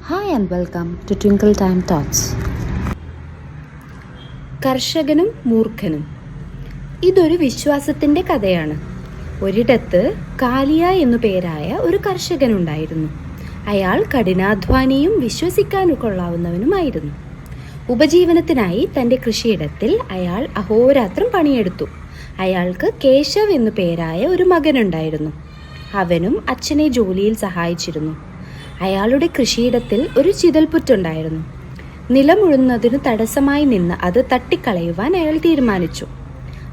Hi and welcome to Twinkle Time Thoughts. കർഷകനും മൂർഖനും. ഇതൊരു വിശ്വാസത്തിൻ്റെ കഥയാണ്. ഒരിടത്ത് കാലിയ എന്നു പേരായ ഒരു കർഷകനുണ്ടായിരുന്നു. അയാൾ കഠിനാധ്വാനിയും വിശ്വസിക്കാൻ കൊള്ളാവുന്നവനുമായിരുന്നു. ഉപജീവനത്തിനായി തൻ്റെ കൃഷിയിടത്തിൽ അയാൾ അഹോരാത്രം പണിയെടുത്തു. അയാൾക്ക് കേശവ് എന്നു പേരായ ഒരു മകനുണ്ടായിരുന്നു. അവനും അച്ഛനെ ജോലിയിൽ സഹായിച്ചിരുന്നു. അയാളുടെ കൃഷിയിടത്തിൽ ഒരു ചിതൽപുറ്റുണ്ടായിരുന്നു. നിലമുഴുന്നതിന് തടസ്സമായി നിന്ന് അത് തട്ടിക്കളയുവാൻ അയാൾ തീരുമാനിച്ചു.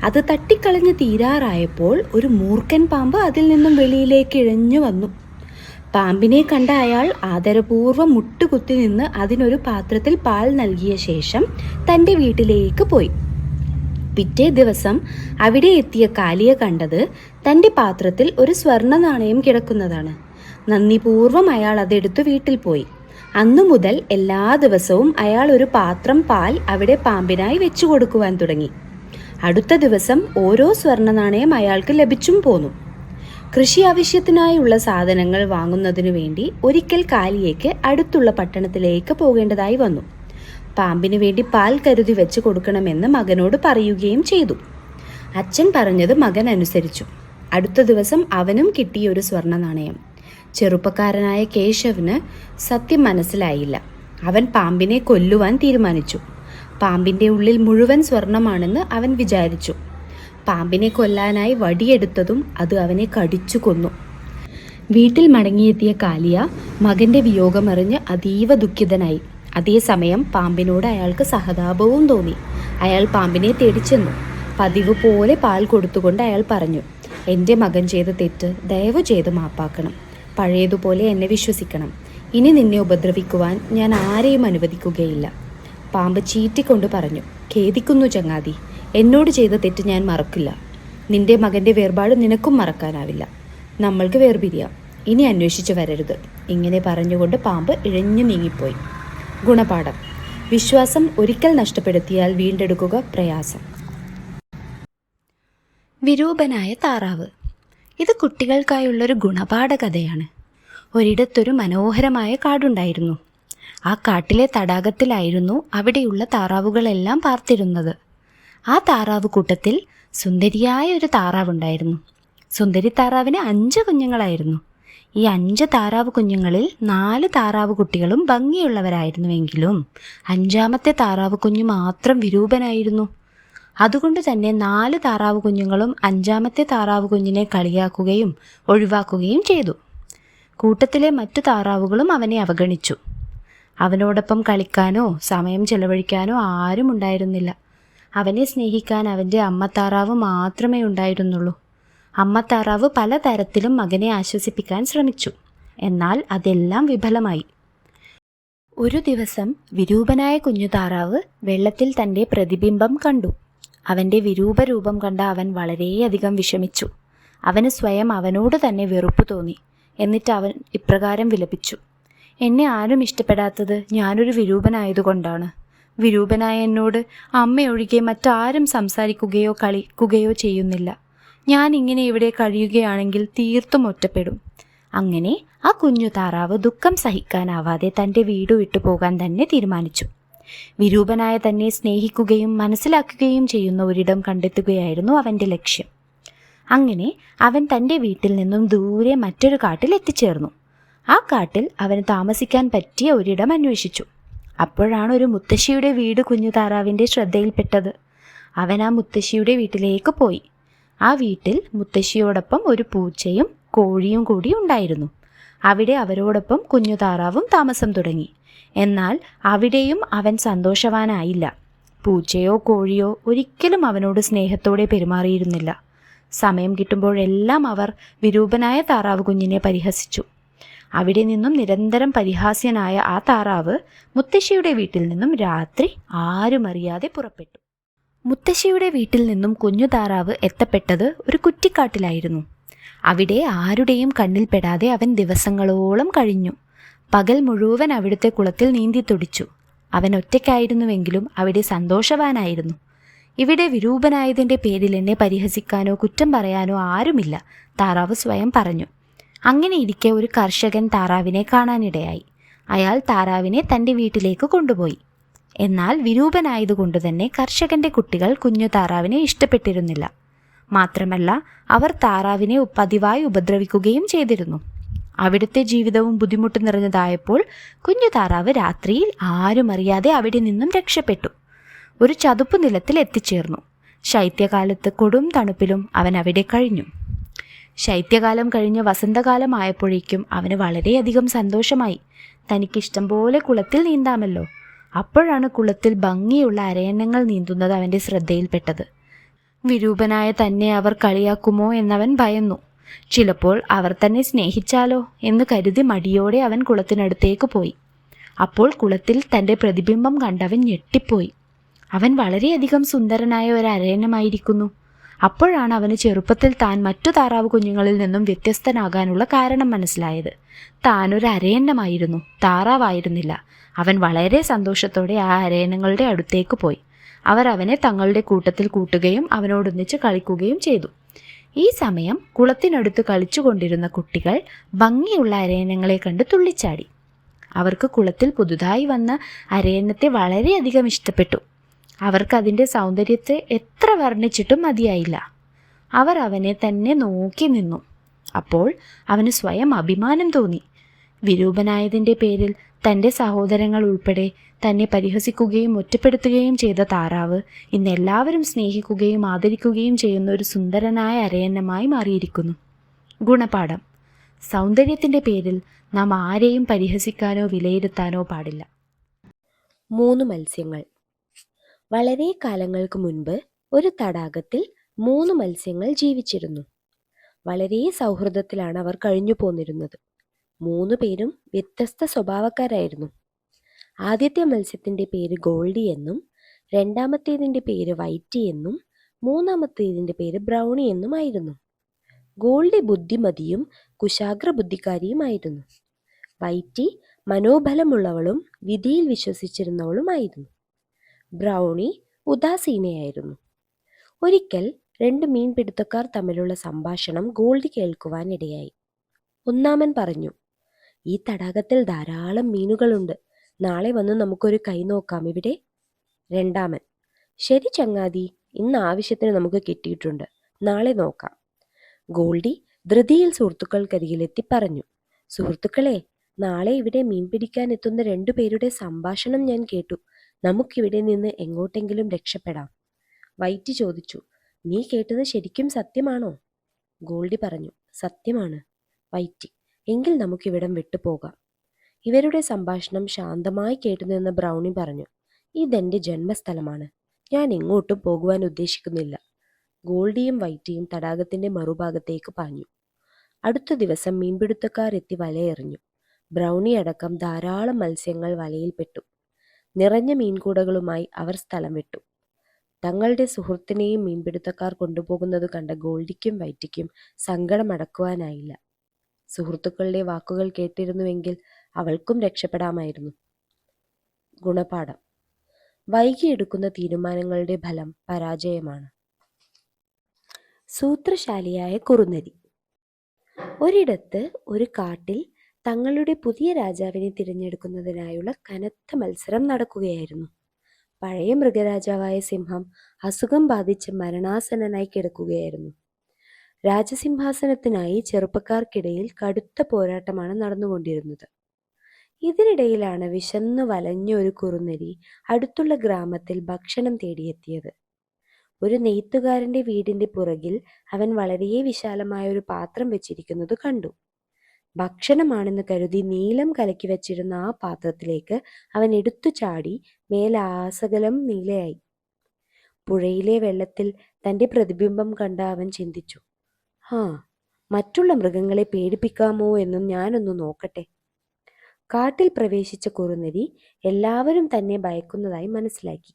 അത് തട്ടിക്കളഞ്ഞ് തീരാറായപ്പോൾ ഒരു മൂർഖൻ പാമ്പ് അതിൽ നിന്നും വെളിയിലേക്ക് ഇഴഞ്ഞു വന്നു. പാമ്പിനെ കണ്ട അയാൾ ആദരപൂർവ്വം മുട്ടുകുത്തി നിന്ന് അതിനൊരു പാത്രത്തിൽ പാൽ നൽകിയ ശേഷം തൻ്റെ വീട്ടിലേക്ക് പോയി. പിറ്റേ ദിവസം അവിടെ എത്തിയ കാലിയ കണ്ടത് തൻ്റെ പാത്രത്തിൽ ഒരു സ്വർണ്ണ നാണയം കിടക്കുന്നതാണ്. നന്ദിപൂർവ്വം അയാൾ അതെടുത്തു വീട്ടിൽ പോയി. അന്നു മുതൽ എല്ലാ ദിവസവും അയാൾ ഒരു പാത്രം പാൽ അവിടെ പാമ്പിനായി വെച്ചു കൊടുക്കുവാൻ തുടങ്ങി. അടുത്ത ദിവസം ഓരോ സ്വർണ്ണ നാണയം അയാൾക്ക് ലഭിച്ചും പോന്നു. കൃഷി ആവശ്യത്തിനായുള്ള സാധനങ്ങൾ വാങ്ങുന്നതിനു വേണ്ടി ഒരിക്കൽ കാലിയയ്ക്ക് അടുത്തുള്ള പട്ടണത്തിലേക്ക് പോകേണ്ടതായി വന്നു. പാമ്പിന് വേണ്ടി പാൽ കരുതി വെച്ച് കൊടുക്കണമെന്ന് മകനോട് പറയുകയും ചെയ്തു. അച്ഛൻ പറഞ്ഞത് മകൻ അനുസരിച്ചു. അടുത്ത ദിവസം അവനും കിട്ടിയ ഒരു സ്വർണ്ണ നാണയം. ചെറുപ്പക്കാരനായ കേശവിന് സത്യം മനസ്സിലായില്ല. അവൻ പാമ്പിനെ കൊല്ലുവാൻ തീരുമാനിച്ചു. പാമ്പിൻ്റെ ഉള്ളിൽ മുഴുവൻ സ്വർണമാണെന്ന് അവൻ വിചാരിച്ചു. പാമ്പിനെ കൊല്ലാനായി വടിയെടുത്തതും അത് അവനെ കടിച്ചു കൊന്നു. വീട്ടിൽ മടങ്ങിയെത്തിയ കാലിയ മകൻ്റെ വിയോഗമറിഞ്ഞ് അതീവ ദുഃഖിതനായി. അതേസമയം പാമ്പിനോട് അയാൾക്ക് സഹതാപവും തോന്നി. അയാൾ പാമ്പിനെ തേടിച്ചെന്നു. പതിവ് പോലെ പാൽ കൊടുത്തുകൊണ്ട് അയാൾ പറഞ്ഞു, എൻ്റെ മകൻ ചെയ്ത തെറ്റ് ദയവ് ചെയ്ത് മാപ്പാക്കണം. പഴയതുപോലെ എന്നെ വിശ്വസിക്കണം. ഇനി നിന്നെ ഉപദ്രവിക്കുവാൻ ഞാൻ ആരെയും അനുവദിക്കുകയില്ല. പാമ്പ് ചീറ്റിക്കൊണ്ട് പറഞ്ഞു, ഖേദിക്കുന്നു ചങ്ങാതി, എന്നോട് ചെയ്ത തെറ്റ് ഞാൻ മറക്കില്ല. നിന്റെ മകൻ്റെ വേർപാട് നിനക്കും മറക്കാനാവില്ല. നമ്മൾക്ക് വേർപിരിയാം. ഇനി അന്വേഷിച്ചു വരരുത്. ഇങ്ങനെ പറഞ്ഞുകൊണ്ട് പാമ്പ് ഇഴഞ്ഞു നീങ്ങിപ്പോയി. ഗുണപാഠം: വിശ്വാസം ഒരിക്കൽ നഷ്ടപ്പെടുത്തിയാൽ വീണ്ടെടുക്കുക പ്രയാസം. വിരൂപനായ താറാവ്. ഇത് കുട്ടികൾക്കായുള്ളൊരു ഗുണപാഠ കഥയാണ്. ഒരിടത്തൊരു മനോഹരമായ കാടുണ്ടായിരുന്നു. ആ കാട്ടിലെ തടാകത്തിലായിരുന്നു അവിടെയുള്ള താറാവുകളെല്ലാം പാർത്തിരുന്നത്. ആ താറാവ് കൂട്ടത്തിൽ സുന്ദരിയായ ഒരു താറാവുണ്ടായിരുന്നു. സുന്ദരി താറാവിന് 5 കുഞ്ഞുങ്ങളായിരുന്നു. ഈ 5 താറാവ് കുഞ്ഞുങ്ങളിൽ 4 താറാവ് കുട്ടികളും ഭംഗിയുള്ളവരായിരുന്നുവെങ്കിലും 5ാമത്തെ താറാവ് കുഞ്ഞു മാത്രം വിരൂപനായിരുന്നു. അതുകൊണ്ട് തന്നെ 4 താറാവ് കുഞ്ഞുങ്ങളും 5ാമത്തെ താറാവ് കുഞ്ഞിനെ കളിയാക്കുകയും ഒഴിവാക്കുകയും ചെയ്തു. കൂട്ടത്തിലെ മറ്റു താറാവുകളും അവനെ അവഗണിച്ചു. അവനോടൊപ്പം കളിക്കാനോ സമയം ചെലവഴിക്കാനോ ആരും ഉണ്ടായിരുന്നില്ല. അവനെ സ്നേഹിക്കാൻ അവൻ്റെ അമ്മ താറാവ് മാത്രമേ ഉണ്ടായിരുന്നുള്ളൂ. അമ്മ താറാവ് പലതരത്തിലും മകനെ ആശ്വസിപ്പിക്കാൻ ശ്രമിച്ചു. എന്നാൽ അതെല്ലാം വിഫലമായി. ഒരു ദിവസം വിരൂപനായ കുഞ്ഞു താറാവ് വെള്ളത്തിൽ തൻ്റെ പ്രതിബിംബം കണ്ടു. അവൻ്റെ വിരൂപ രൂപം കണ്ട അവൻ വളരെയധികം വിഷമിച്ചു. അവന് സ്വയം അവനോട് തന്നെ വെറുപ്പ് തോന്നി. എന്നിട്ട് അവൻ ഇപ്രകാരം വിലപിച്ചു, എന്നെ ആരും ഇഷ്ടപ്പെടാത്തത് ഞാനൊരു വിരൂപനായതുകൊണ്ടാണ്. വിരൂപനായ എന്നോട് അമ്മയൊഴികെ മറ്റാരും സംസാരിക്കുകയോ കളിക്കുകയോ ചെയ്യുന്നില്ല. ഞാൻ ഇങ്ങനെ ഇവിടെ കഴിയുകയാണെങ്കിൽ തീർത്തും ഒറ്റപ്പെടും. അങ്ങനെ ആ കുഞ്ഞു താറാവ് ദുഃഖം സഹിക്കാനാവാതെ തൻ്റെ വീട് വിട്ടു പോകാൻ തന്നെ തീരുമാനിച്ചു. വിരൂപനായ തന്നെ സ്നേഹിക്കുകയും മനസ്സിലാക്കുകയും ചെയ്യുന്ന ഒരിടം കണ്ടെത്തുകയായിരുന്നു അവൻ്റെ ലക്ഷ്യം. അങ്ങനെ അവൻ തൻ്റെ വീട്ടിൽ നിന്നും ദൂരെ മറ്റൊരു കാട്ടിൽ എത്തിച്ചേർന്നു. ആ കാട്ടിൽ അവന് താമസിക്കാൻ പറ്റിയ ഒരിടം അന്വേഷിച്ചു. അപ്പോഴാണ് ഒരു മുത്തശ്ശിയുടെ വീട് കുഞ്ഞു താറാവിൻ്റെ ശ്രദ്ധയിൽപ്പെട്ടത്. അവൻ ആ മുത്തശ്ശിയുടെ വീട്ടിലേക്ക് പോയി. ആ വീട്ടിൽ മുത്തശ്ശിയോടൊപ്പം ഒരു പൂച്ചയും കോഴിയും കൂടി ഉണ്ടായിരുന്നു. അവിടെ അവരോടൊപ്പം കുഞ്ഞു താറാവും താമസം തുടങ്ങി. എന്നാൽ അവിടെയും അവൻ സന്തോഷവാനായില്ല. പൂച്ചയോ കോഴിയോ ഒരിക്കലും അവനോട് സ്നേഹത്തോടെ പെരുമാറിയിരുന്നില്ല. സമയം കിട്ടുമ്പോഴെല്ലാം അവർ വിരൂപനായ താറാവ് കുഞ്ഞിനെ പരിഹസിച്ചു. അവിടെ നിന്നും നിരന്തരം പരിഹാസ്യനായ ആ താറാവ് മുത്തശ്ശിയുടെ വീട്ടിൽ നിന്നും രാത്രി ആരും അറിയാതെ പുറപ്പെട്ടു. മുത്തശ്ശിയുടെ വീട്ടിൽ നിന്നും കുഞ്ഞു താറാവ് എത്തപ്പെട്ടത് ഒരു കുറ്റിക്കാട്ടിലായിരുന്നു. അവിടെ ആരുടെയും കണ്ണിൽപ്പെടാതെ അവൻ ദിവസങ്ങളോളം കഴിഞ്ഞു. പകൽ മുഴുവൻ അവിടുത്തെ കുളത്തിൽ നീന്തി തുടിച്ചു. അവൻ ഒറ്റയ്ക്കായിരുന്നുവെങ്കിലും അവിടെ സന്തോഷവാനായിരുന്നു. ഇവിടെ വിരൂപനായതിൻ്റെ പേരിൽ എന്നെ പരിഹസിക്കാനോ കുറ്റം പറയാനോ ആരുമില്ല, താറാവ് സ്വയം പറഞ്ഞു. അങ്ങനെ ഇരിക്കെ ഒരു കർഷകൻ താറാവിനെ കാണാനിടയായി. അയാൾ താറാവിനെ തൻ്റെ വീട്ടിലേക്ക് കൊണ്ടുപോയി. എന്നാൽ വിരൂപനായതുകൊണ്ട് തന്നെ കർഷകന്റെ കുട്ടികൾ കുഞ്ഞു താറാവിനെ ഇഷ്ടപ്പെട്ടിരുന്നില്ല. മാത്രമല്ല, അവർ താറാവിനെ പതിവായി ഉപദ്രവിക്കുകയും ചെയ്തിരുന്നു. അവിടുത്തെ ജീവിതവും ബുദ്ധിമുട്ട് നിറഞ്ഞതായപ്പോൾ കുഞ്ഞു താറാവ് രാത്രിയിൽ ആരും അറിയാതെ അവിടെ നിന്നും രക്ഷപ്പെട്ടു. ഒരു ചതുപ്പ് നിലത്തിൽ എത്തിച്ചേർന്നു. ശൈത്യകാലത്ത് കൊടും തണുപ്പിലും അവൻ അവിടെ കഴിഞ്ഞു. ശൈത്യകാലം കഴിഞ്ഞ് വസന്തകാലം ആയപ്പോഴേക്കും അവന് വളരെയധികം സന്തോഷമായി. തനിക്കിഷ്ടം പോലെ കുളത്തിൽ നീന്താമല്ലോ. അപ്പോഴാണ് കുളത്തിൽ ഭംഗിയുള്ള അരയന്നങ്ങൾ നീന്തുന്നത് അവൻ്റെ ശ്രദ്ധയിൽപ്പെട്ടത്. വിരൂപനായ തന്നെ അവർ കളിയാക്കുമോ എന്നവൻ ഭയന്നു. ചിലപ്പോൾ അവർ തന്നെ സ്നേഹിച്ചാലോ എന്ന് കരുതി മടിയോടെ അവൻ കുളത്തിനടുത്തേക്ക് പോയി. അപ്പോൾ കുളത്തിൽ തൻ്റെ പ്രതിബിംബം കണ്ടവൻ ഞെട്ടിപ്പോയി. അവൻ വളരെയധികം സുന്ദരനായ ഒരു അരയന്നമായിരിക്കുന്നു. അപ്പോഴാണ് അവന് ചെറുപ്പത്തിൽ താൻ മറ്റു താറാവ് കുഞ്ഞുങ്ങളിൽ നിന്നും വ്യത്യസ്തനാകാനുള്ള കാരണം മനസ്സിലായത്. താനൊരു അരയന്നമായിരുന്നു, താറാവായിരുന്നില്ല. അവൻ വളരെ സന്തോഷത്തോടെ ആ അരയന്നങ്ങളുടെ അടുത്തേക്ക് പോയി. അവർ അവനെ തങ്ങളുടെ കൂട്ടത്തിൽ കൂട്ടുകയും അവനോടൊന്നിച്ച് കളിക്കുകയും ചെയ്തു. ഈ സമയം കുളത്തിനടുത്ത് കളിച്ചുകൊണ്ടിരുന്ന കുട്ടികൾ ഭംഗിയുള്ള അരയന്നങ്ങളെ കണ്ട് തുള്ളിച്ചാടി. അവർക്ക് കുളത്തിൽ പുതുതായി വന്ന അരയന്നത്തെ വളരെയധികം ഇഷ്ടപ്പെട്ടു. അവർക്കതിൻ്റെ സൗന്ദര്യത്തെ എത്ര വർണ്ണിച്ചിട്ടും മതിയായില്ല. അവർ അവനെ തന്നെ നോക്കി നിന്നു. അപ്പോൾ അവന് സ്വയം അഭിമാനം തോന്നി. വിരൂപനായതിൻ്റെ പേരിൽ തൻ്റെ സഹോദരങ്ങൾ ഉൾപ്പെടെ തന്നെ പരിഹസിക്കുകയും ഒറ്റപ്പെടുത്തുകയും ചെയ്ത താറാവ് ഇന്ന് എല്ലാവരും സ്നേഹിക്കുകയും ആദരിക്കുകയും ചെയ്യുന്ന ഒരു സുന്ദരനായ അരയന്നമായി മാറിയിരിക്കുന്നു. ഗുണപാഠം: സൗന്ദര്യത്തിൻ്റെ പേരിൽ നാം ആരെയും പരിഹസിക്കാനോ വിലയിരുത്താനോ പാടില്ല. 3 മത്സ്യങ്ങൾ. വളരെ കാലങ്ങൾക്ക് മുൻപ് ഒരു തടാകത്തിൽ 3 മത്സ്യങ്ങൾ ജീവിച്ചിരുന്നു. വളരെ സൗഹൃദത്തിലാണ് അവർ കഴിഞ്ഞു പോന്നിരുന്നത്. 3 പേരും വ്യത്യസ്ത സ്വഭാവക്കാരായിരുന്നു. ആദ്യത്തെ മത്സ്യത്തിൻ്റെ പേര് ഗോൾഡി എന്നും, രണ്ടാമത്തേതിൻ്റെ പേര് വൈറ്റി എന്നും, മൂന്നാമത്തേതിൻ്റെ പേര് ബ്രൗണി എന്നുമായിരുന്നു. ഗോൾഡി ബുദ്ധിമതിയും കുശാഗ്ര ബുദ്ധിക്കാരിയുമായിരുന്നു. വൈറ്റി മനോബലമുള്ളവളും വിധിയിൽ വിശ്വസിച്ചിരുന്നവളുമായിരുന്നു. ബ്രൗണി ഉദാസീനയായിരുന്നു. ഒരിക്കൽ 2 മീൻപിടുത്തക്കാർ തമ്മിലുള്ള സംഭാഷണം ഗോൾഡി കേൾക്കുവാനിടയായി. ഒന്നാമൻ പറഞ്ഞു, "ഈ തടാകത്തിൽ ധാരാളം മീനുകളുണ്ട്. നാളെ വന്ന് നമുക്കൊരു കൈ നോക്കാം ഇവിടെ." രണ്ടാമൻ, "ശരി ചങ്ങാതി, ഇന്ന് ആവശ്യത്തിന് നമുക്ക് കിട്ടിയിട്ടുണ്ട്. നാളെ നോക്കാം." ഗോൾഡി ധൃതിയിൽ സുഹൃത്തുക്കൾക്കരികിലെത്തി പറഞ്ഞു, "സുഹൃത്തുക്കളെ, നാളെ ഇവിടെ മീൻ പിടിക്കാൻ എത്തുന്ന 2 പേരുടെ സംഭാഷണം ഞാൻ കേട്ടു. നമുക്കിവിടെ നിന്ന് എങ്ങോട്ടെങ്കിലും രക്ഷപ്പെടാം." വൈറ്റി ചോദിച്ചു, "നീ കേട്ടത് ശരിക്കും സത്യമാണോ?" ഗോൾഡി പറഞ്ഞു, "സത്യമാണ് വൈറ്റി. എങ്കിൽ നമുക്കിവിടം വിട്ടുപോകാം." ഇവരുടെ സംഭാഷണം ശാന്തമായി കേട്ടുനിന്ന ബ്രൗണി പറഞ്ഞു, "ഇതെന്റെ ജന്മസ്ഥലമാണ്. ഞാൻ എങ്ങോട്ടും പോകുവാൻ ഉദ്ദേശിക്കുന്നില്ല." ഗോൾഡിയും വൈറ്റിയും തടാകത്തിന്റെ മറുഭാഗത്തേക്ക് പാഞ്ഞു. അടുത്ത ദിവസം മീൻപിടുത്തക്കാർ എത്തി വലയെറിഞ്ഞു. ബ്രൗണി അടക്കം ധാരാളം മത്സ്യങ്ങൾ വലയിൽപ്പെട്ടു. നിറഞ്ഞ മീൻകൂടകളുമായി അവർ സ്ഥലം വിട്ടു. തങ്ങളുടെ സുഹൃത്തിനെയും മീൻപിടുത്തക്കാർ കൊണ്ടുപോകുന്നത് കണ്ട ഗോൾഡിക്കും വൈറ്റിക്കും സങ്കടമടക്കുവാനായില്ല. സുഹൃത്തുക്കളുടെ വാക്കുകൾ കേട്ടിരുന്നുവെങ്കിൽ അവൾക്കും രക്ഷപ്പെടാമായിരുന്നു. ഗുണപാഠം: വൈകിയെടുക്കുന്ന തീരുമാനങ്ങളുടെ ഫലം പരാജയമാണ്. സൂത്രശാലിയായ കുറുനരി. ഒരിടത്ത് ഒരു കാട്ടിൽ തങ്ങളുടെ പുതിയ രാജാവിനെ തിരഞ്ഞെടുക്കുന്നതിനായുള്ള കനത്ത മത്സരം നടക്കുകയായിരുന്നു. പഴയ മൃഗരാജാവായ സിംഹം അസുഖം ബാധിച്ച് മരണാസന്നനായി കിടക്കുകയായിരുന്നു. രാജസിംഹാസനത്തിനായി ചെറുപ്പക്കാർക്കിടയിൽ കടുത്ത പോരാട്ടമാണ് നടന്നുകൊണ്ടിരുന്നത്. ഇതിനിടയിലാണ് വിശന്നു വലഞ്ഞ ഒരു കുറുനരി അടുത്തുള്ള ഗ്രാമത്തിൽ ഭക്ഷണം തേടിയെത്തിയത്. ഒരു നെയ്ത്തുകാരന്റെ വീടിന്റെ പുറകിൽ അവൻ വളരെ വിശാലമായ ഒരു പാത്രം വെച്ചിരിക്കുന്നത് കണ്ടു. ഭക്ഷണമാണെന്ന് കരുതി നീലം കലക്കി വെച്ചിരുന്ന ആ പാത്രത്തിലേക്ക് അവൻ എടുത്തു ചാടി മേലാസകലം നീലയായി. പുഴയിലെ വെള്ളത്തിൽ തന്റെ പ്രതിബിംബം കണ്ട അവൻ ചിന്തിച്ചു, മറ്റുള്ള മൃഗങ്ങളെ പേടിപ്പിക്കാമോ എന്നും ഞാനൊന്ന് നോക്കട്ടെ. കാട്ടിൽ പ്രവേശിച്ച കുറുനരി എല്ലാവരും തന്നെ ഭയക്കുന്നതായി മനസ്സിലാക്കി.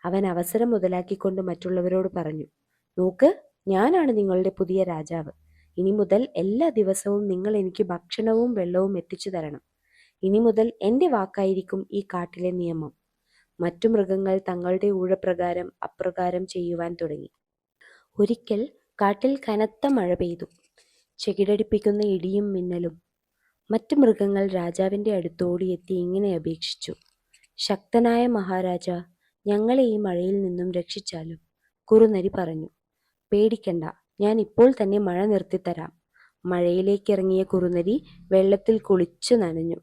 അവൻ അവസരം മുതലാക്കിക്കൊണ്ട് മറ്റുള്ളവരോട് പറഞ്ഞു, "നോക്ക്, ഞാനാണ് നിങ്ങളുടെ പുതിയ രാജാവ്. ഇനി മുതൽ എല്ലാ ദിവസവും നിങ്ങൾ എനിക്ക് ഭക്ഷണവും വെള്ളവും എത്തിച്ചു തരണം. ഇനി മുതൽ എൻ്റെ വാക്കായിരിക്കും ഈ കാട്ടിലെ നിയമം." മറ്റു മൃഗങ്ങൾ തങ്ങളുടെ ഊഴപ്രകാരം അപ്രകാരം ചെയ്യുവാൻ തുടങ്ങി. ഒരിക്കൽ കാട്ടിൽ കനത്ത മഴ പെയ്തു. ചെകിടടിപ്പിക്കുന്ന ഇടിയും മിന്നലും. മറ്റു മൃഗങ്ങൾ രാജാവിൻ്റെ അടുത്തോടിയെത്തി ഇങ്ങനെ അപേക്ഷിച്ചു: ശക്തനായ മഹാരാജ, ഞങ്ങളെ ഈ മഴയിൽ നിന്നും രക്ഷിച്ചാലും. കുറുനരി പറഞ്ഞു: പേടിക്കണ്ട, ഞാൻ ഇപ്പോൾ തന്നെ മഴ നിർത്തിത്തരാം. മഴയിലേക്കിറങ്ങിയ കുറുനരി വെള്ളത്തിൽ കുളിച്ചു നനഞ്ഞു.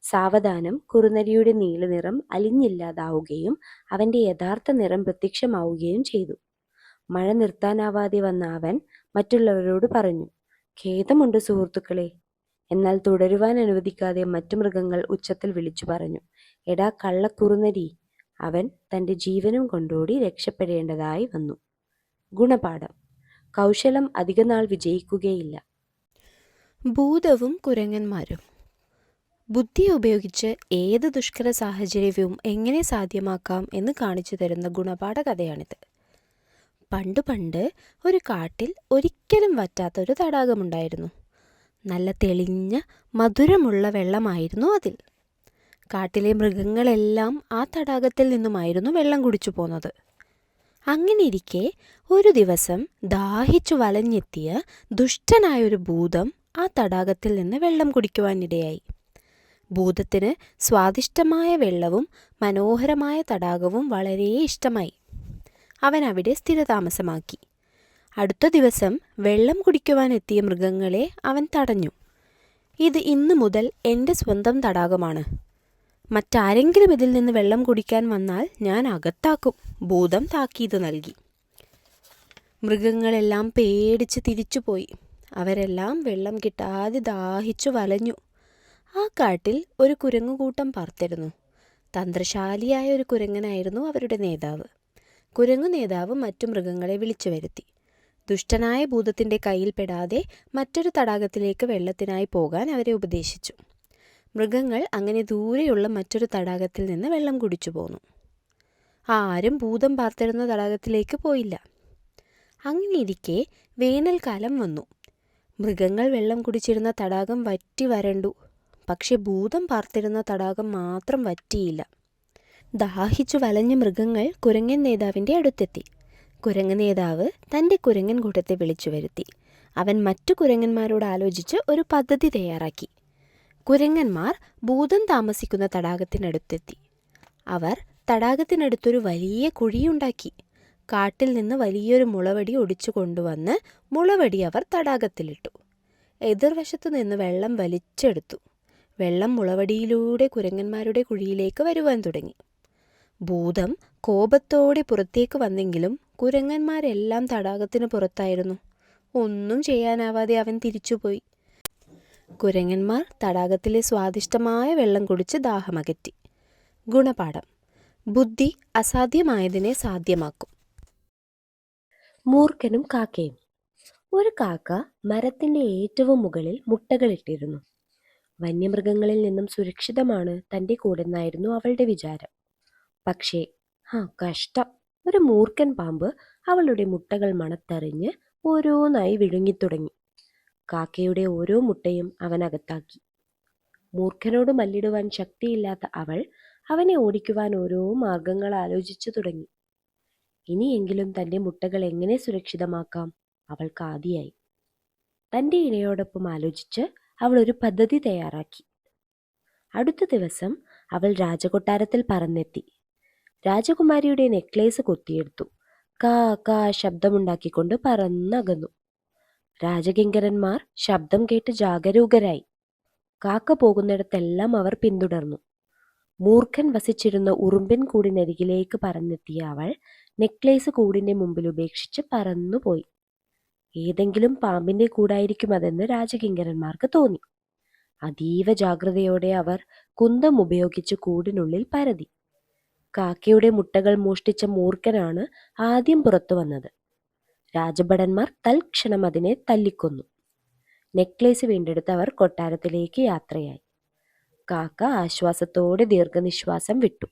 സാവധാനം കുറുനരിയുടെ നീലനിറം അലിഞ്ഞില്ലാതാവുകയും അവന്റെ യഥാർത്ഥ നിറം പ്രത്യക്ഷമാവുകയും ചെയ്തു. മഴ നിർത്താനാവാതെ വന്ന അവൻ മറ്റുള്ളവരോട് പറഞ്ഞു: ഖേദമുണ്ട് സുഹൃത്തുക്കളെ. എന്നാൽ തുടരുവാൻ അനുവദിക്കാതെ മറ്റു മൃഗങ്ങൾ ഉച്ചത്തിൽ വിളിച്ചു പറഞ്ഞു: എടാ കള്ളക്കുറുനരി! അവൻ തന്റെ ജീവനും കൊണ്ടോടി രക്ഷപ്പെടേണ്ടതായി വന്നു. ഗുണപാഠം: കൗശലം അധികനാൾ വിജയിക്കുകയില്ല. ഭൂതവും കുരങ്ങന്മാരും. ബുദ്ധി ഉപയോഗിച്ച് ഏത് ദുഷ്കര സാഹചര്യവും എങ്ങനെ സാധ്യമാക്കാം എന്ന് കാണിച്ചു തരുന്ന ഗുണപാഠ കഥയാണിത്. പണ്ട് പണ്ട് ഒരു കാട്ടിൽ ഒരിക്കലും വറ്റാത്തൊരു തടാകമുണ്ടായിരുന്നു. നല്ല തെളിഞ്ഞ മധുരമുള്ള വെള്ളമായിരുന്നു അതിൽ. കാട്ടിലെ മൃഗങ്ങളെല്ലാം ആ തടാകത്തിൽ നിന്നുമായിരുന്നു വെള്ളം കുടിച്ചു പോന്നത്. അങ്ങനെയിരിക്കെ ഒരു ദിവസം ദാഹിച്ചു വലഞ്ഞെത്തിയ ദുഷ്ടനായൊരു ഭൂതം ആ തടാകത്തിൽ നിന്ന് വെള്ളം കുടിക്കുവാനിടയായി. ഭൂതത്തിന് സ്വാദിഷ്ടമായ വെള്ളവും മനോഹരമായ തടാകവും വളരെ ഇഷ്ടമായി. അവൻ അവിടെ സ്ഥിരതാമസമാക്കി. അടുത്ത ദിവസം വെള്ളം കുടിക്കുവാനെത്തിയ മൃഗങ്ങളെ അവൻ തടഞ്ഞു. ഇത് ഇന്നു മുതൽ എൻ്റെ സ്വന്തം തടാകമാണ്. മറ്റാരെങ്കിലും ഇതിൽ നിന്ന് വെള്ളം കുടിക്കാൻ വന്നാൽ ഞാൻ അകത്താക്കും. ഭൂതം താക്കീത് നൽകി. മൃഗങ്ങളെല്ലാം പേടിച്ച് തിരിച്ചുപോയി. അവരെല്ലാം വെള്ളം കിട്ടാതെ ദാഹിച്ചു വലഞ്ഞു. ആ കാട്ടിൽ ഒരു കുരങ്ങുകൂട്ടം പാർത്തിരുന്നു. തന്ത്രശാലിയായ ഒരു കുരങ്ങനായിരുന്നു അവരുടെ നേതാവ്. കുരങ്ങു നേതാവ് മറ്റു മൃഗങ്ങളെ വിളിച്ചു വരുത്തി. ദുഷ്ടനായ ഭൂതത്തിൻ്റെ കയ്യിൽപ്പെടാതെ മറ്റൊരു തടാകത്തിലേക്ക് വെള്ളത്തിനായി പോകാൻ അവരെ ഉപദേശിച്ചു. മൃഗങ്ങൾ അങ്ങനെ ദൂരെയുള്ള മറ്റൊരു തടാകത്തിൽ നിന്ന് വെള്ളം കുടിച്ചു പോന്നു. ആരും ഭൂതം പാർത്തിരുന്ന തടാകത്തിലേക്ക് പോയില്ല. അങ്ങനെയിരിക്കെ വേനൽക്കാലം വന്നു. മൃഗങ്ങൾ വെള്ളം കുടിച്ചിരുന്ന തടാകം വറ്റി വരണ്ടു. പക്ഷെ ഭൂതം പാർത്തിരുന്ന തടാകം മാത്രം വറ്റിയില്ല. ദാഹിച്ചു വലഞ്ഞ മൃഗങ്ങൾ കുരങ്ങൻ നേതാവിൻ്റെ അടുത്തെത്തി. കുരങ്ങ് നേതാവ് തൻ്റെ കുരങ്ങൻ കൂട്ടത്തെ വിളിച്ചു വരുത്തി. അവൻ മറ്റു കുരങ്ങന്മാരോട് ആലോചിച്ച് ഒരു പദ്ധതി തയ്യാറാക്കി. കുരങ്ങന്മാർ ഭൂതം താമസിക്കുന്ന തടാകത്തിനടുത്തെത്തി. അവർ തടാകത്തിനടുത്തൊരു വലിയ കുഴിയുണ്ടാക്കി. കാട്ടിൽ നിന്ന് വലിയൊരു മുളവടി ഒടിച്ചു കൊണ്ടുവന്ന് മുളവടി അവർ തടാകത്തിലിട്ടു. എതിർവശത്തു നിന്ന് വെള്ളം വലിച്ചെടുത്തു. വെള്ളം മുളവടിയിലൂടെ കുരങ്ങന്മാരുടെ കുഴിയിലേക്ക് വരുവാൻ തുടങ്ങി. ഭൂതം കോപത്തോടെ പുറത്തേക്ക് വന്നെങ്കിലും കുരങ്ങന്മാരെല്ലാം തടാകത്തിന് പുറത്തായിരുന്നു. ഒന്നും ചെയ്യാനാവാതെ അവൻ തിരിച്ചുപോയി. കുരങ്ങന്മാർ തടാകത്തിലെ സ്വാദിഷ്ടമായ വെള്ളം കുടിച്ച് ദാഹമകറ്റി. ഗുണപാഠം: ബുദ്ധി അസാധ്യമായതിനെ സാധ്യമാക്കും. മൂർഖനും കാക്കയും. ഒരു കാക്ക മരത്തിന്റെ ഏറ്റവും മുകളിൽ മുട്ടകളിട്ടിരുന്നു. വന്യമൃഗങ്ങളിൽ നിന്നും സുരക്ഷിതമാണ് തന്റെ കൂടെന്നായിരുന്നു അവളുടെ വിചാരം. പക്ഷേ കഷ്ടം! ഒരു മൂർഖൻ പാമ്പ് അവളുടെ മുട്ടകൾ മണത്തറിഞ്ഞ് ഓരോന്നായി വിഴുങ്ങിത്തുടങ്ങി. കാക്കയുടെ ഓരോ മുട്ടയും അവനകത്താക്കി. മൂർഖനോട് മല്ലിടുവാൻ ശക്തിയില്ലാത്ത അവൾ അവനെ ഓടിക്കുവാൻ ഓരോ മാർഗങ്ങൾ ആലോചിച്ചു തുടങ്ങി. ഇനിയെങ്കിലും തന്റെ മുട്ടകൾ എങ്ങനെ സുരക്ഷിതമാക്കാം അവൾക്ക് ആദിയായി. തന്റെ ഇണയോടൊപ്പം ആലോചിച്ച് അവൾ ഒരു പദ്ധതി തയ്യാറാക്കി. അടുത്ത ദിവസം അവൾ രാജകൊട്ടാരത്തിൽ പറന്നെത്തി. രാജകുമാരിയുടെ നെക്ലേസ് കൊത്തിയെടുത്തു. കാ കാ ശബ്ദമുണ്ടാക്കിക്കൊണ്ട് പറന്നകന്നു. രാജകിങ്കരന്മാർ ശബ്ദം കേട്ട് ജാഗരൂകരായി. കാക്ക പോകുന്നിടത്തെല്ലാം അവർ പിന്തുടർന്നു. മൂർഖൻ വസിച്ചിരുന്ന ഉറുമ്പിൻ കൂടിനരികിലേക്ക് പറന്നെത്തിയ അവൾ നെക്ലേസ് കൂടിന്റെ മുമ്പിൽ ഉപേക്ഷിച്ച് പറന്നുപോയി. ഏതെങ്കിലും പാമ്പിന്റെ കൂടായിരിക്കും അതെന്ന് രാജകിങ്കരന്മാർക്ക് തോന്നി. അതീവ ജാഗ്രതയോടെ അവർ കുന്തം ഉപയോഗിച്ച് കൂടിനുള്ളിൽ പരതി. കാക്കയുടെ മുട്ടകൾ മോഷ്ടിച്ച മൂർഖനാണ് ആദ്യം പുറത്തു വന്നത്. രാജഭടന്മാർ തൽക്ഷണം അതിനെ തല്ലിക്കൊന്നു. നെക്ലേസ് വീണ്ടെടുത്ത് അവർ കൊട്ടാരത്തിലേക്ക് യാത്രയായി. കാക്ക ആശ്വാസത്തോടെ ദീർഘനിശ്വാസം വിട്ടു.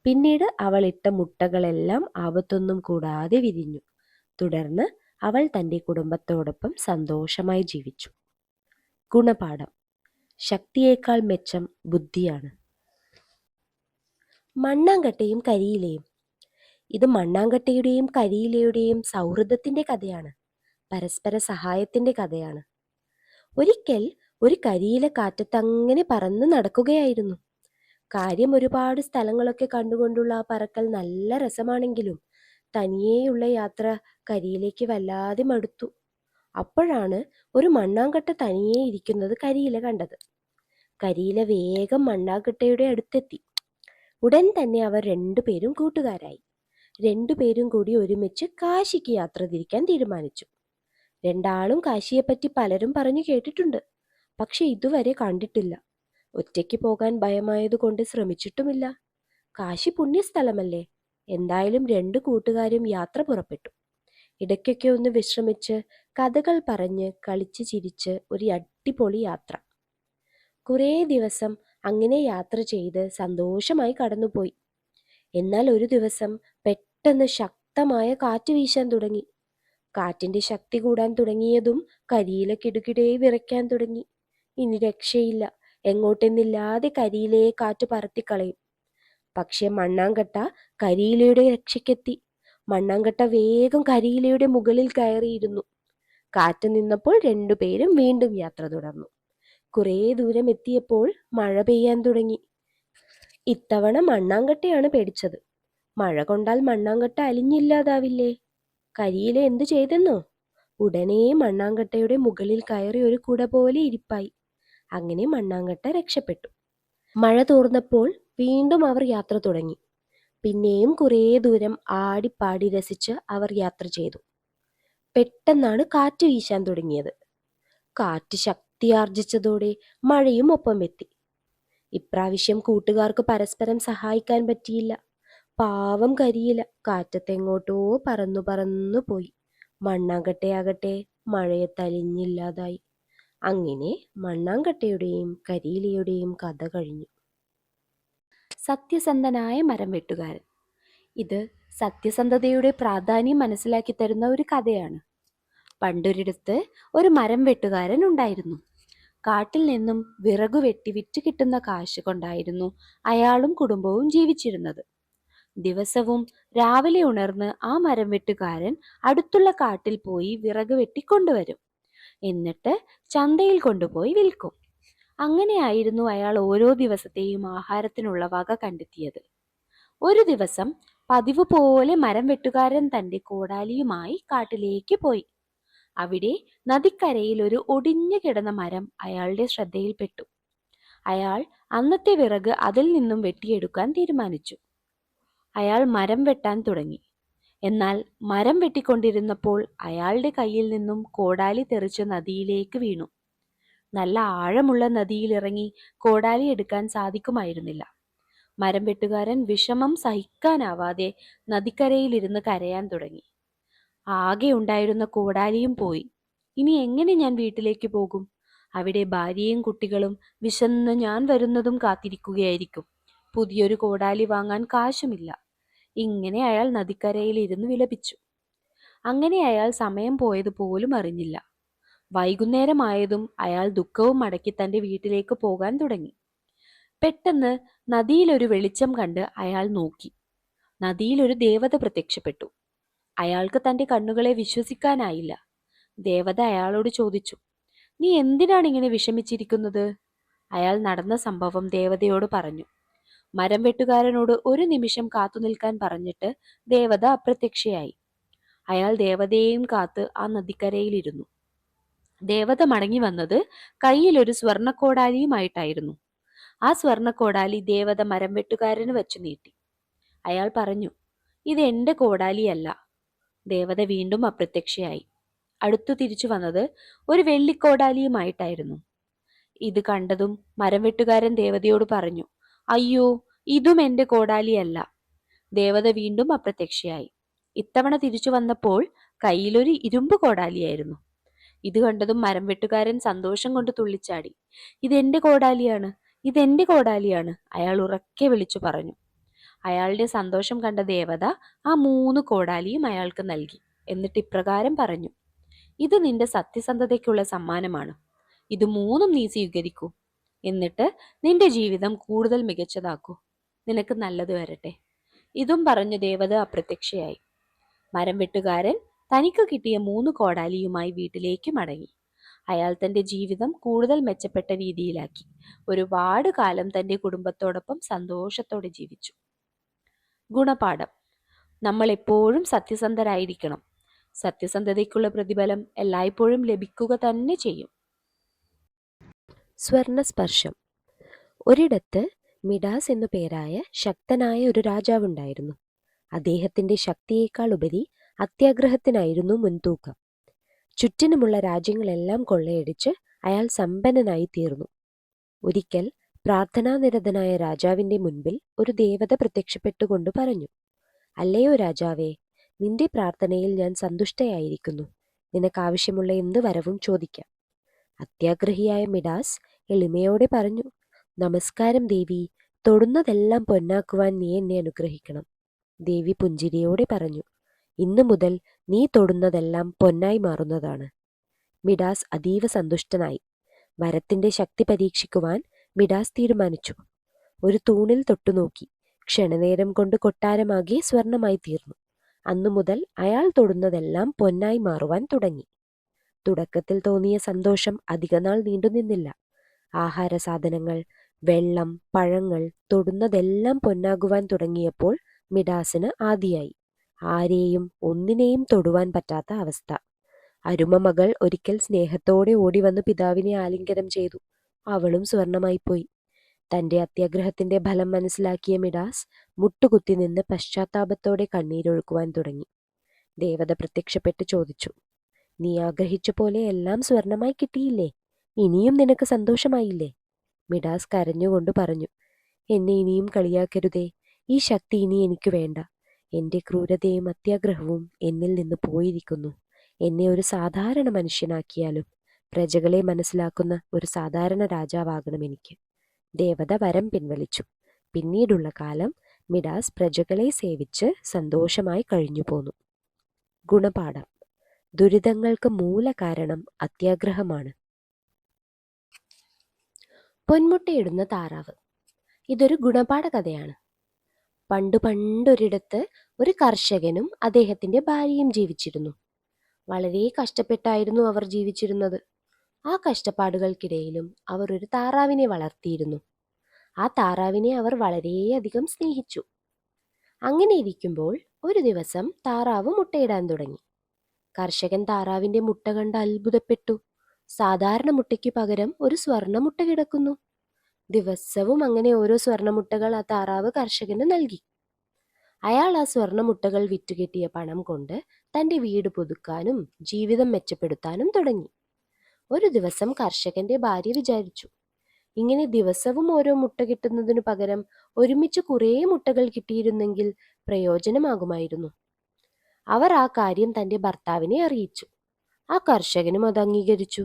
പിന്നീട് അവൾ ഇട്ട മുട്ടകളെല്ലാം ആപത്തൊന്നും കൂടാതെ വിരിഞ്ഞു. തുടർന്ന് അവൾ തൻ്റെ കുടുംബത്തോടൊപ്പം സന്തോഷമായി ജീവിച്ചു. ഗുണപാഠം: ശക്തിയേക്കാൾ മെച്ചം ബുദ്ധിയാണ്. മണ്ണാങ്കട്ടയും കരിയിലയും. ഇത് മണ്ണാങ്കട്ടയുടെയും കരിയിലയുടെയും സൗഹൃദത്തിന്റെ കഥയാണ്. പരസ്പര സഹായത്തിന്റെ കഥയാണ്. ഒരിക്കൽ ഒരു കരിയില കാറ്റത്തങ്ങനെ പറന്ന് നടക്കുകയായിരുന്നു. കാര്യം ഒരുപാട് സ്ഥലങ്ങളൊക്കെ കണ്ടുകൊണ്ടുള്ള ആ പറക്കൽ നല്ല രസമാണെങ്കിലും തനിയെയുള്ള യാത്ര കരിയിലേക്ക് വല്ലാതെ മടുത്തു. അപ്പോഴാണ് ഒരു മണ്ണാങ്കട്ട തനിയെ ഇരിക്കുന്നത് കരിയില കണ്ടത്. കരിയില വേഗം മണ്ണാങ്കട്ടയുടെ അടുത്തെത്തി. ഉടൻ തന്നെ അവർ രണ്ടുപേരും കൂട്ടുകാരായി. രണ്ടുപേരും കൂടി ഒരുമിച്ച് കാശിക്ക് യാത്ര തിരിക്കാൻ തീരുമാനിച്ചു. രണ്ടാളും കാശിയെപ്പറ്റി പലരും പറഞ്ഞു കേട്ടിട്ടുണ്ട്, പക്ഷെ ഇതുവരെ കണ്ടിട്ടില്ല. ഒറ്റയ്ക്ക് പോകാൻ ഭയമായതുകൊണ്ട് ശ്രമിച്ചിട്ടുമില്ല. കാശി പുണ്യസ്ഥലമല്ലേ. എന്തായാലും രണ്ടു കൂട്ടുകാരും യാത്ര പുറപ്പെട്ടു. ഇടയ്ക്കൊക്കെ ഒന്ന് വിശ്രമിച്ച് കഥകൾ പറഞ്ഞ് കളിച്ച് ചിരിച്ച് ഒരു അടിപൊളി യാത്ര. കുറേ ദിവസം അങ്ങനെ യാത്ര ചെയ്ത് സന്തോഷമായി കടന്നുപോയി. എന്നാൽ ഒരു ദിവസം പെട്ടെന്ന് ശക്തമായ കാറ്റ് വീശാൻ തുടങ്ങി. കാറ്റിന്റെ ശക്തി കൂടാൻ തുടങ്ങിയതും കരിയില കിടുകിടേ വിറയ്ക്കാൻ തുടങ്ങി. ഇനി രക്ഷയില്ല, എങ്ങോട്ടെന്നില്ലാതെ കരിയിലയെ കാറ്റ് പറത്തിക്കളയും. പക്ഷെ മണ്ണാങ്കട്ട കരിയിലയുടെ രക്ഷയ്ക്കെത്തി. മണ്ണാങ്കട്ട വേഗം കരിയിലയുടെ മുകളിൽ കയറിയിരുന്നു. കാറ്റ് നിന്നപ്പോൾ രണ്ടുപേരും വീണ്ടും യാത്ര തുടർന്നു. കുറേ ദൂരം എത്തിയപ്പോൾ മഴ പെയ്യാൻ തുടങ്ങി. ഇത്തവണ മണ്ണാങ്കട്ടയാണ് പേടിച്ചത്. മഴ കൊണ്ടാൽ മണ്ണാങ്കട്ട അലിഞ്ഞില്ലാതാവില്ലേ? കരിയില എന്തു ചെയ്തെന്നോ? ഉടനെ മണ്ണാങ്കട്ടയുടെ മുകളിൽ കയറി ഒരു കുട പോലെ ഇരിപ്പായി. അങ്ങനെ മണ്ണാങ്കട്ട രക്ഷപ്പെട്ടു. മഴ തോർന്നപ്പോൾ വീണ്ടും അവർ യാത്ര തുടങ്ങി. പിന്നെയും കുറേ ദൂരം ആടിപ്പാടി രസിച്ച് അവർ യാത്ര ചെയ്തു. പെട്ടെന്നാണ് കാറ്റ് വീശാൻ തുടങ്ങിയത്. കാറ്റ് ശക്തിയാർജിച്ചതോടെ മഴയും ഒപ്പം എത്തി. ഇപ്രാവശ്യം കൂട്ടുകാർക്ക് പരസ്പരം സഹായിക്കാൻ പറ്റിയില്ല. പാവം കരിയില കാറ്റത്തെങ്ങോട്ടോ പറന്നു പറന്നു പോയി. മണ്ണാങ്കട്ടയാകട്ടെ മഴയത്തലിഞ്ഞില്ലാതായി. അങ്ങനെ മണ്ണാങ്കട്ടയുടെയും കരിയിലയുടെയും കഥ കഴിഞ്ഞു. സത്യസന്ധനായ മരം വെട്ടുകാരൻ. ഇത് സത്യസന്ധതയുടെ പ്രാധാന്യം മനസ്സിലാക്കി തരുന്ന ഒരു കഥയാണ്. പണ്ടൊരിടത്ത് ഒരു മരം വെട്ടുകാരൻ ഉണ്ടായിരുന്നു. കാട്ടിൽ നിന്നും വിറകു വെട്ടി വിറ്റ് കിട്ടുന്ന കാശ് കൊണ്ടായിരുന്നു അയാളും കുടുംബവും ജീവിച്ചിരുന്നത്. ദിവസവും രാവിലെ ഉണർന്ന് ആ മരം വെട്ടുകാരൻ അടുത്തുള്ള കാട്ടിൽ പോയി വിറക് വെട്ടിക്കൊണ്ടുവരും. എന്നിട്ട് ചന്തയിൽ കൊണ്ടുപോയി വിൽക്കും. അങ്ങനെയായിരുന്നു അയാൾ ഓരോ ദിവസത്തെയും ആഹാരത്തിനുള്ള വക കണ്ടെത്തിയത്. ഒരു ദിവസം പതിവ് പോലെ മരം വെട്ടുകാരൻ തന്റെ കോടാലിയുമായി കാട്ടിലേക്ക് പോയി. അവിടെ നദിക്കരയിൽ ഒരു ഒടിഞ്ഞു കിടന്ന മരം അയാളുടെ ശ്രദ്ധയിൽപ്പെട്ടു. അയാൾ അന്നത്തെ വിറക് അതിൽ നിന്നും വെട്ടിയെടുക്കാൻ തീരുമാനിച്ചു. അയാൾ മരം വെട്ടാൻ തുടങ്ങി. എന്നാൽ മരം വെട്ടിക്കൊണ്ടിരുന്നപ്പോൾ അയാളുടെ കയ്യിൽ നിന്നും കോടാലി തെറിച്ച് നദിയിലേക്ക് വീണു. നല്ല ആഴമുള്ള നദിയിലിറങ്ങി കോടാലി എടുക്കാൻ സാധിക്കുമായിരുന്നില്ല. മരം വെട്ടുകാരൻ വിഷമം സഹിക്കാനാവാതെ നദിക്കരയിലിരുന്ന് കരയാൻ തുടങ്ങി. ആകെ ഉണ്ടായിരുന്ന കോടാലിയും പോയി. ഇനി എങ്ങനെ ഞാൻ വീട്ടിലേക്ക് പോകും? അവിടെ ഭാര്യയും കുട്ടികളും വിശന്ന് ഞാൻ വരുന്നതും കാത്തിരിക്കുകയായിരിക്കും. പുതിയൊരു കോടാലി വാങ്ങാൻ കാശുമില്ല. ഇങ്ങനെ അയാൾ നദിക്കരയിൽ ഇരുന്ന് വിലപിച്ചു. അങ്ങനെ അയാൾ സമയം പോയത് പോലും അറിഞ്ഞില്ല. വൈകുന്നേരമായതും അയാൾ ദുഃഖവും അടക്കി തന്റെ വീട്ടിലേക്ക് പോകാൻ തുടങ്ങി. പെട്ടെന്ന് നദിയിലൊരു വെളിച്ചം കണ്ട് അയാൾ നോക്കി. നദിയിലൊരു ദേവത പ്രത്യക്ഷപ്പെട്ടു. അയാൾക്ക് തന്റെ കണ്ണുകളെ വിശ്വസിക്കാനായില്ല. ദേവത അയാളോട് ചോദിച്ചു, "നീ എന്തിനാണ് ഇങ്ങനെ വിഷമിച്ചിരിക്കുന്നത്?" അയാൾ നടന്ന സംഭവം ദേവതയോട് പറഞ്ഞു. മരം വെട്ടുകാരനോട് ഒരു നിമിഷം കാത്തു നിൽക്കാൻ പറഞ്ഞിട്ട് ദേവത അപ്രത്യക്ഷയായി. അയാൾ ദേവതയെയും കാത്ത് ആ നദിക്കരയിലിരുന്നു. ദേവത മടങ്ങി വന്നത് കയ്യിലൊരു സ്വർണക്കോടാലിയുമായിട്ടായിരുന്നു. ആ സ്വർണക്കോടാലി ദേവത മരം വെട്ടുകാരന് വെച്ചു നീട്ടി. അയാൾ പറഞ്ഞു, "ഇത് എന്റെ കോടാലിയല്ല." ദേവത വീണ്ടും അപ്രത്യക്ഷയായി. അടുത്തു തിരിച്ചു വന്നത് ഒരു വെള്ളിക്കോടാലിയുമായിട്ടായിരുന്നു. ഇത് കണ്ടതും മരം വെട്ടുകാരൻ ദേവതയോട് പറഞ്ഞു, "അയ്യോ, ഇതും എന്റെ കോടാലിയല്ല." ദേവത വീണ്ടും അപ്രത്യക്ഷയായി. ഇത്തവണ തിരിച്ചു വന്നപ്പോൾ കയ്യിലൊരു ഇരുമ്പ് കോടാലിയായിരുന്നു. ഇത് കണ്ടതും മരം വെട്ടുകാരൻ സന്തോഷം കൊണ്ട് തുള്ളിച്ചാടി. "ഇതെന്റെ കോടാലിയാണ്, ഇതെന്റെ കോടാലിയാണ്," അയാൾ ഉറക്കെ വിളിച്ചു പറഞ്ഞു. അയാളുടെ സന്തോഷം കണ്ട ദേവത ആ 3 കോടാലിയും അയാൾക്ക് നൽകി. എന്നിട്ട് ഇപ്രകാരം പറഞ്ഞു, "ഇത് നിന്റെ സത്യസന്ധതയ്ക്കുള്ള സമ്മാനമാണ്. ഇത് 3ഉം നീ സ്വീകരിക്കൂ. എന്നിട്ട് നിന്റെ ജീവിതം കൂടുതൽ മികച്ചതാക്കൂ. നിനക്ക് നല്ലത് വരട്ടെ." ഇതും പറഞ്ഞു ദേവത അപ്രത്യക്ഷയായി. മരം വെട്ടുകാരൻ തനിക്ക് കിട്ടിയ 3 കോടാലിയുമായി വീട്ടിലേക്ക് മടങ്ങി. അയാൾ തന്റെ ജീവിതം കൂടുതൽ മെച്ചപ്പെട്ട രീതിയിലാക്കി. ഒരുപാട് കാലം തന്റെ കുടുംബത്തോടൊപ്പം സന്തോഷത്തോടെ ജീവിച്ചു. ഗുണപാഠം: നമ്മൾ എപ്പോഴും സത്യസന്ധരായിരിക്കണം. സത്യസന്ധതയ്ക്കുള്ള പ്രതിഫലം എല്ലായ്പ്പോഴും ലഭിക്കുക തന്നെ ചെയ്യും. സ്വർണസ്പർശം. ഒരിടത്ത് മിഡാസ് എന്നു പേരായ ശക്തനായ ഒരു രാജാവുണ്ടായിരുന്നു. അദ്ദേഹത്തിന്റെ ശക്തിയേക്കാൾ ഉപരി അത്യാഗ്രഹത്തിനായിരുന്നു മുൻതൂക്കം. ചുറ്റിനുമുള്ള രാജ്യങ്ങളെല്ലാം കൊള്ളയടിച്ച് അയാൾ സമ്പന്നനായി തീർന്നു. ഒരിക്കൽ പ്രാർത്ഥനാനിരതനായ രാജാവിന്റെ മുൻപിൽ ഒരു ദേവത പ്രത്യക്ഷപ്പെട്ടുകൊണ്ട് പറഞ്ഞു, "അല്ലയോ രാജാവേ, നിന്റെ പ്രാർത്ഥനയിൽ ഞാൻ സന്തുഷ്ടയായിരിക്കുന്നു. നിനക്കാവശ്യമുള്ള എന്ത് വരവും ചോദിക്കാം." അത്യാഗ്രഹിയായ മിഡാസ് എളിമയോടെ പറഞ്ഞു, "നമസ്കാരം ദേവി, തൊടുന്നതെല്ലാം പൊന്നാക്കുവാൻ നീ എന്നെ അനുഗ്രഹിക്കണം." ദേവി പുഞ്ചിരിയോടെ പറഞ്ഞു, "ഇന്നു മുതൽ നീ തൊടുന്നതെല്ലാം പൊന്നായി മാറുന്നതാണ്." മിഡാസ് അതീവ സന്തുഷ്ടനായി. വരത്തിന്റെ ശക്തി പരീക്ഷിക്കുവാൻ മിഡാസ് തീരുമാനിച്ചു. ഒരു തൂണിൽ തൊട്ടുനോക്കി. ക്ഷണനേരം കൊണ്ട് കൊട്ടാരമാകെ സ്വർണമായി തീർന്നു. അന്നു മുതൽ അയാൾ തൊടുന്നതെല്ലാം പൊന്നായി മാറുവാൻ തുടങ്ങി. തുടക്കത്തിൽ തോന്നിയ സന്തോഷം അധികനാൾ നീണ്ടുനിന്നില്ല. ആഹാര സാധനങ്ങൾ, വെള്ളം, പഴങ്ങൾ തൊടുന്നതെല്ലാം പൊന്നാകുവാൻ തുടങ്ങിയപ്പോൾ മിഡാസിന് ആദിയായി. ആരെയും ഒന്നിനെയും തൊടുവാൻ പറ്റാത്ത അവസ്ഥ. അരുമ മകൾ ഒരിക്കൽ സ്നേഹത്തോടെ ഓടിവന്ന് പിതാവിനെ ആലിംഗനം ചെയ്തു. അവളും സ്വർണമായിപ്പോയി. തന്റെ അത്യാഗ്രഹത്തിന്റെ ഫലം മനസ്സിലാക്കിയ മിഡാസ് മുട്ടുകുത്തി നിന്ന് പശ്ചാത്താപത്തോടെ കണ്ണീരൊഴുക്കുവാൻ തുടങ്ങി. ദേവത പ്രത്യക്ഷപ്പെട്ട് ചോദിച്ചു, "നീ ആഗ്രഹിച്ച പോലെ എല്ലാം സ്വർണമായി കിട്ടിയില്ലേ? ഇനിയും നിനക്ക് സന്തോഷമായില്ലേ?" മിഡാസ് കരഞ്ഞുകൊണ്ട് പറഞ്ഞു, "എന്നെ ഇനിയും കളിയാക്കരുതേ. ഈ ശക്തി ഇനി എനിക്ക് വേണ്ട. എന്റെ ക്രൂരതയും അത്യാഗ്രഹവും എന്നിൽ നിന്ന് പോയിരിക്കുന്നു. എന്നെ ഒരു സാധാരണ മനുഷ്യനാക്കിയാലും പ്രജകളെ മനസ്സിലാക്കുന്ന ഒരു സാധാരണ രാജാവാകണം എനിക്ക്." ദേവത വരം പിൻവലിച്ചു. പിന്നീടുള്ള കാലം മിഡാസ് പ്രജകളെ സേവിച്ച് സന്തോഷമായി കഴിഞ്ഞുപോന്നു. ഗുണപാഠം: ദുരിതങ്ങൾക്ക് മൂലകാരണം അത്യാഗ്രഹമാണ്. പൊന്മുട്ടയിടുന്ന താറാവ്. ഇതൊരു ഗുണപാഠ കഥയാണ്. പണ്ടൊരിടത്ത് ഒരു കർഷകനും അദ്ദേഹത്തിന്റെ ഭാര്യയും ജീവിച്ചിരുന്നു. വളരെ കഷ്ടപ്പെട്ടായിരുന്നു അവർ ജീവിച്ചിരുന്നത്. ആ കഷ്ടപ്പാടുകൾക്കിടയിലും അവർ ഒരു താറാവിനെ വളർത്തിയിരുന്നു. ആ താറാവിനെ അവർ വളരെയധികം സ്നേഹിച്ചു. അങ്ങനെ ഇരിക്കുമ്പോൾ ഒരു ദിവസം താറാവ് മുട്ടയിടാൻ തുടങ്ങി. കർഷകൻ താറാവിന്റെ മുട്ട കണ്ട് അത്ഭുതപ്പെട്ടു. സാധാരണ മുട്ടയ്ക്ക് പകരം ഒരു സ്വർണ്ണ മുട്ട കിടക്കുന്നു. ദിവസവും അങ്ങനെ ഓരോ സ്വർണ്ണമുട്ടകൾ ആ താറാവ് കർഷകന് നൽകി. അയാൾ ആ സ്വർണ്ണമുട്ടകൾ വിറ്റുകിട്ടിയ പണം കൊണ്ട് തന്റെ വീട് പുതുക്കാനും ജീവിതം മെച്ചപ്പെടുത്താനും തുടങ്ങി. ഒരു ദിവസം കർഷകന്റെ ഭാര്യ വിചാരിച്ചു, ഇങ്ങനെ ദിവസവും ഓരോ മുട്ട കിട്ടുന്നതിനു പകരം ഒരുമിച്ച് കുറേ മുട്ടകൾ കിട്ടിയിരുന്നെങ്കിൽ പ്രയോജനമാകുമായിരുന്നു. അവർ ആ കാര്യം തന്റെ ഭർത്താവിനെ അറിയിച്ചു. ആ കർഷകനും അത് അംഗീകരിച്ചു.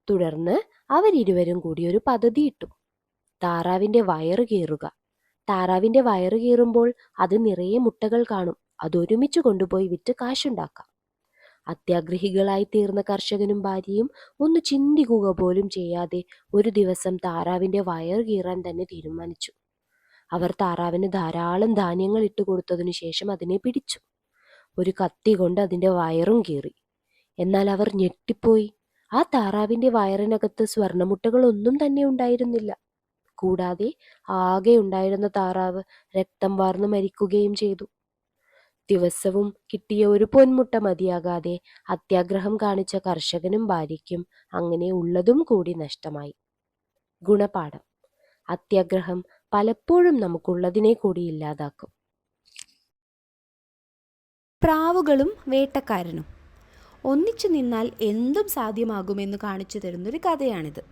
തുടർന്ന് അവരിരുവരും കൂടി ഒരു പദ്ധതിയിട്ടു. താറാവിന്റെ വയറ് കീറുക. താറാവിന്റെ വയറ് കീറുമ്പോൾ അത് നിറയെ മുട്ടകൾ കാണും. അതൊരുമിച്ച് കൊണ്ടുപോയി വിറ്റ് കാശുണ്ടാക്കാം. അത്യാഗ്രഹികളായി തീർന്ന കർഷകനും ഭാര്യയും ഒന്ന് ചിന്തിക്കുക പോലും ചെയ്യാതെ ഒരു ദിവസം താറാവിന്റെ വയറ് കീറാൻ തന്നെ തീരുമാനിച്ചു. അവർ താറാവിന് ധാരാളം ധാന്യങ്ങൾ ഇട്ടുകൊടുത്തതിനു ശേഷം അതിനെ പിടിച്ചു. ഒരു കത്തി കൊണ്ട് അതിന്റെ വയറും കീറി. എന്നാൽ അവർ ഞെട്ടിപ്പോയി. ആ താറാവിന്റെ വയറിനകത്ത് സ്വർണ്ണമുട്ടകളൊന്നും തന്നെ ഉണ്ടായിരുന്നില്ല. കൂടാതെ ആകെ ഉണ്ടായിരുന്ന താറാവ് രക്തം വാർന്നു മരിക്കുകയും ചെയ്തു. ദിവസവും കിട്ടിയ ഒരു പൊന്മുട്ട മതിയാകാതെ അത്യാഗ്രഹം കാണിച്ച കർഷകനും ഭാര്യയ്ക്കും അങ്ങനെ ഉള്ളതും കൂടി നഷ്ടമായി. ഗുണപാഠം: അത്യാഗ്രഹം പലപ്പോഴും നമുക്കുള്ളതിനെ കൂടി ഇല്ലാതാക്കും. പ്രാവുകളും വേട്ടക്കാരനും. ഒന്നിച്ചു നിന്നാൽ എന്തും സാധ്യമാകുമെന്ന് കാണിച്ചു തരുന്നൊരു കഥയാണിത്.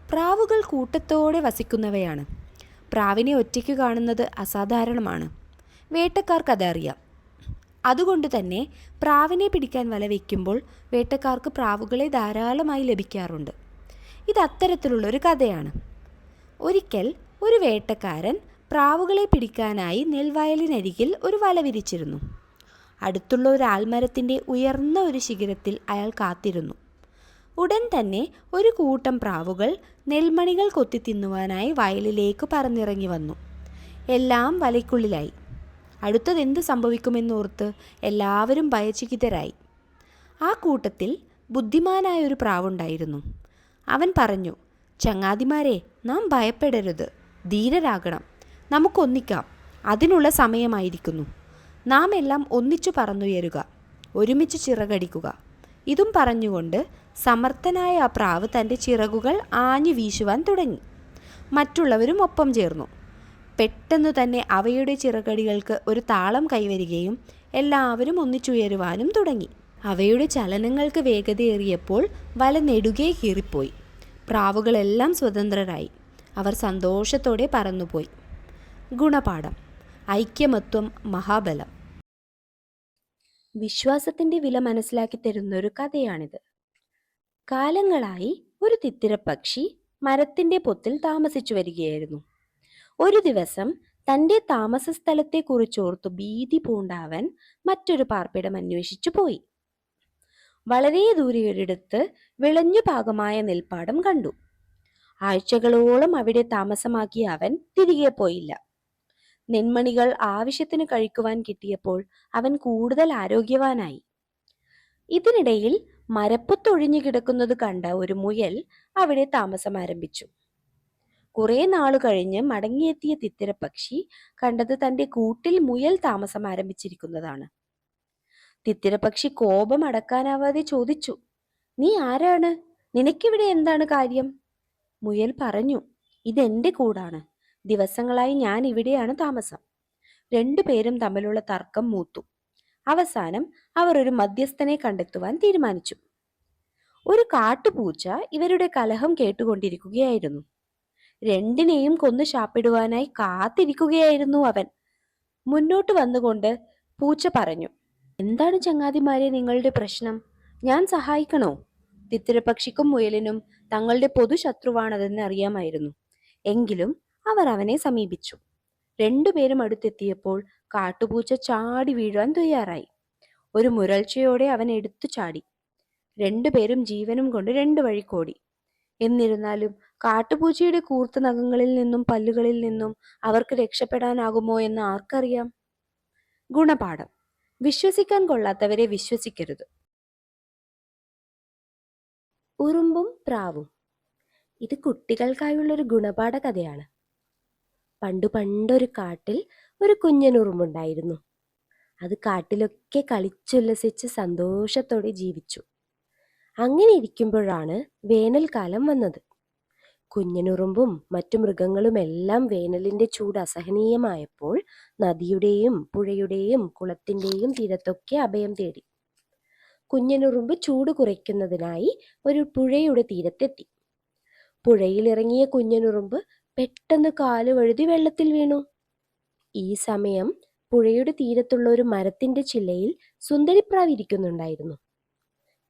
പ്രാവുകൾ കൂട്ടത്തോടെ വസിക്കുന്നവയാണ്. പ്രാവിനെ ഒറ്റയ്ക്ക് കാണുന്നത് അസാധാരണമാണ്. വേട്ടക്കാർക്കതറിയാം. അതുകൊണ്ട് തന്നെ പ്രാവിനെ പിടിക്കാൻ വല വയ്ക്കുമ്പോൾ വേട്ടക്കാർക്ക് പ്രാവുകളെ ധാരാളമായി ലഭിക്കാറുണ്ട്. ഇത് അത്തരത്തിലുള്ളൊരു കഥയാണ്. ഒരിക്കൽ ഒരു വേട്ടക്കാരൻ പ്രാവുകളെ പിടിക്കാനായി നെൽവയലിനരികിൽ ഒരു വല വിരിച്ചിരുന്നു. അടുത്തുള്ള ഒരു ആൽമരത്തിൻ്റെ ഉയർന്ന ഒരു ശിഖരത്തിൽ അയാൾ കാത്തിരുന്നു. ഉടൻ തന്നെ ഒരു കൂട്ടം പ്രാവുകൾ നെൽമണികൾ കൊത്തി തിന്നുവാനായി വയലിലേക്ക് പറന്നിറങ്ങി വന്നു. എല്ലാം വലയ്ക്കുള്ളിലായി. അടുത്തതെന്ത് സംഭവിക്കുമെന്നോർത്ത് എല്ലാവരും ഭയചകിതരായി. ആ കൂട്ടത്തിൽ ബുദ്ധിമാനായ ഒരു പ്രാവുണ്ടായിരുന്നു. അവൻ പറഞ്ഞു, ചങ്ങാതിമാരെ, നാം ഭയപ്പെടരുത്, ധീരരാകണം, നമുക്കൊന്നിക്കാം, അതിനുള്ള സമയമായിരിക്കുന്നു. നാം എല്ലാം ഒന്നിച്ചു പറന്നുയരുക, ഒരുമിച്ച് ചിറകടിക്കുക. ഇതും പറഞ്ഞുകൊണ്ട് സമർത്ഥനായ ആ പ്രാവ് തൻ്റെ ചിറകുകൾ ആഞ്ഞു വീശുവാൻ തുടങ്ങി. മറ്റുള്ളവരും ഒപ്പം ചേർന്നു. പെട്ടെന്നു തന്നെ അവയുടെ ചിറകടികൾക്ക് ഒരു താളം കൈവരികയും എല്ലാവരും ഒന്നിച്ചുയരുവാനും തുടങ്ങി. അവയുടെ ചലനങ്ങൾക്ക് വേഗതയേറിയപ്പോൾ വല നെടുകെ കീറിപ്പോയി. പ്രാവുകളെല്ലാം സ്വതന്ത്രരായി. അവർ സന്തോഷത്തോടെ പറന്നുപോയി. ഗുണപാഠം: ഐക്യമത്വം മഹാബലം. വിശ്വാസത്തിന്റെ വില മനസ്സിലാക്കി തരുന്ന ഒരു കഥയാണിത്. കാലങ്ങളായി ഒരു തിത്തിരപ്പക്ഷി മരത്തിന്റെ പൊത്തിൽ താമസിച്ചു വരികയായിരുന്നു. ഒരു ദിവസം തന്റെ താമസ സ്ഥലത്തെക്കുറിച്ചോർത്തു ഭീതി പൂണ്ട അവൻ മറ്റൊരു പാർപ്പിടം അന്വേഷിച്ചു പോയി. വളരെ ദൂരെ ഒരിടത്ത് വിളഞ്ഞു പാകമായ നെൽപ്പാടം കണ്ടു. ആഴ്ചകളോളം അവിടെ താമസമാക്കിയ അവൻ തിരികെ പോയില്ല. നെന്മണികൾ ആവശ്യത്തിന് കഴിക്കുവാൻ കിട്ടിയപ്പോൾ അവൻ കൂടുതൽ ആരോഗ്യവാനായി. ഇതിനിടയിൽ മരപ്പൊത്തൊഴിഞ്ഞു കിടക്കുന്നത് കണ്ട ഒരു മുയൽ അവിടെ താമസം ആരംഭിച്ചു. കുറെ നാളു കഴിഞ്ഞ് മടങ്ങിയെത്തിയ തിത്തിരപ്പക്ഷി കണ്ടത് തന്റെ കൂട്ടിൽ മുയൽ താമസം ആരംഭിച്ചിരിക്കുന്നതാണ്. തിത്തിരപ്പക്ഷി കോപം അടക്കാനാവാതെ ചോദിച്ചു, നീ ആരാണ്? നിനക്കിവിടെ എന്താണ് കാര്യം? മുയൽ പറഞ്ഞു, ഇതെന്റെ കൂടാണ്. ദിവസങ്ങളായി ഞാൻ ഇവിടെയാണ് താമസം. രണ്ടുപേരും തമ്മിലുള്ള തർക്കം മൂത്തു. അവസാനം അവർ ഒരു മധ്യസ്ഥനെ കണ്ടെത്തുവാൻ തീരുമാനിച്ചു. ഒരു കാട്ടുപൂച്ച ഇവരുടെ കലഹം കേട്ടുകൊണ്ടിരിക്കുകയായിരുന്നു. രണ്ടിനെയും കൊന്നു ശാപ്പിടുവാനായി കാത്തിരിക്കുകയായിരുന്നു അവൻ. മുന്നോട്ട് വന്നുകൊണ്ട് പൂച്ച പറഞ്ഞു, എന്താണ് ചങ്ങാതിമാരെ നിങ്ങളുടെ പ്രശ്നം? ഞാൻ സഹായിക്കണോ? തിത്തിരപ്പക്ഷിക്കും മുയലിനും തങ്ങളുടെ പൊതുശത്രുവാണതെന്ന് അറിയാമായിരുന്നു. എങ്കിലും അവർ അവനെ സമീപിച്ചു. രണ്ടുപേരും അടുത്തെത്തിയപ്പോൾ കാട്ടുപൂച്ച ചാടി വീഴാൻ തയ്യാറായി. ഒരു മുരൾച്ചയോടെ അവൻ എടുത്തു ചാടി. രണ്ടുപേരും ജീവനും കൊണ്ട് രണ്ടു വഴിക്കോടി. എന്നിരുന്നാലും കാട്ടുപൂച്ചയുടെ കൂർത്ത നഖങ്ങളിൽ നിന്നും പല്ലുകളിൽ നിന്നും അവർക്ക് രക്ഷപ്പെടാനാകുമോ എന്ന് ആർക്കറിയാം? ഗുണപാഠം: വിശ്വസിക്കാൻ കൊള്ളാത്തവരെ വിശ്വസിക്കരുത്. ഉറുമ്പും പ്രാവും. ഇത് കുട്ടികൾക്കായുള്ളൊരു ഗുണപാഠ കഥയാണ്. പണ്ടൊരു കാട്ടിൽ ഒരു കുഞ്ഞനുറുമ്പുണ്ടായിരുന്നു. അത് കാട്ടിലൊക്കെ കളിച്ചുല്ലസിച്ച് സന്തോഷത്തോടെ ജീവിച്ചു. അങ്ങനെ ഇരിക്കുമ്പോഴാണ് വേനൽക്കാലം വന്നത്. കുഞ്ഞനുറുമ്പും മറ്റു മൃഗങ്ങളുമെല്ലാം വേനലിന്റെ ചൂട് അസഹനീയമായപ്പോൾ നദിയുടെയും പുഴയുടെയും കുളത്തിന്റെയും തീരത്തൊക്കെ അഭയം തേടി. കുഞ്ഞനുറുമ്പ് ചൂട് കുറയ്ക്കുന്നതിനായി ഒരു പുഴയുടെ തീരത്തെത്തി. പുഴയിലിറങ്ങിയ കുഞ്ഞനുറുമ്പ് പെട്ടെന്ന് കാല് വഴുതി വെള്ളത്തിൽ വീണു. ഈ സമയം പുഴയുടെ തീരത്തുള്ള ഒരു മരത്തിന്റെ ചില്ലയിൽ സുന്ദരിപ്രാവ് ഇരിക്കുന്നുണ്ടായിരുന്നു.